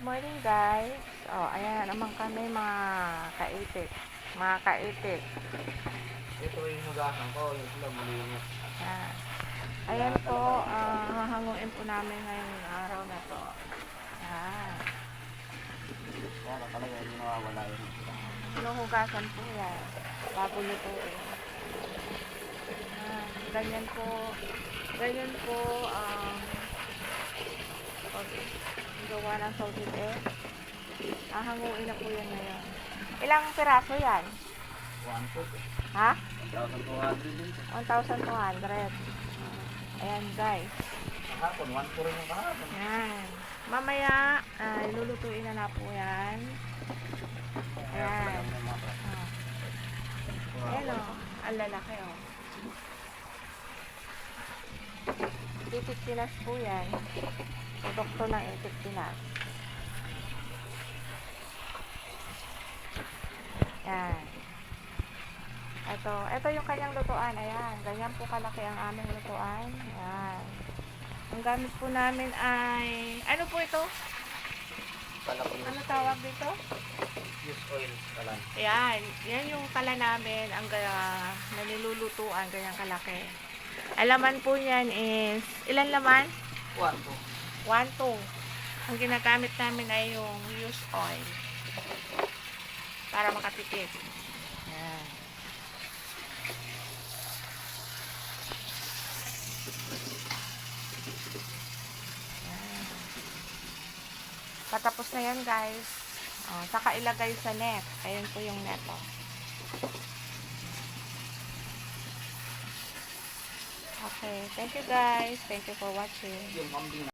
Good morning guys. Oh, ayan na naman kami mga kaitik. Mga kaitik. Ito yung hugasan ko, yung sila malinis. Ayan. Ayan po, hahanguin po namin ngayong araw na to. Ayan. Kaya talaga hindi nawawala yun. Hinuhugasan po yan. Bago lutuin. Ayan. Ganyan po. Ganyan po gawa ng salted egg. Hahanguin na po yan ngayon. Ilang piraso yan? 1 foot. Ha? 1,200 din. 1,200. Ayan guys. Kahapon, 1 po rin yung kahapon. Ayan. Mamaya, lulutuin na po yan. Ayan. Ayan o. Ang lalaki o. Itik pinas po yan. Produkto ng itik pinas. Ayan. Ito yung kanyang lutuan. Ayan. Ganyan po kalaki ang aming lutuan. Ayan. Ang gamit po namin ay, ano po ito? Ano tawag dito? Use oil, kalan. Ayan. Yan yung kala namin, ang nalilulutuan, ganyang kalaki. Alaman po niyan is, ilan laman? 1 po. 1, 2. Ang ginagamit namin ay yung use oil. Para makatipid. Ayan. Patapos na yan guys. Saka ilagay sa net. Ayan po yung net. Okay. Thank you guys. Thank you for watching. Yung mambing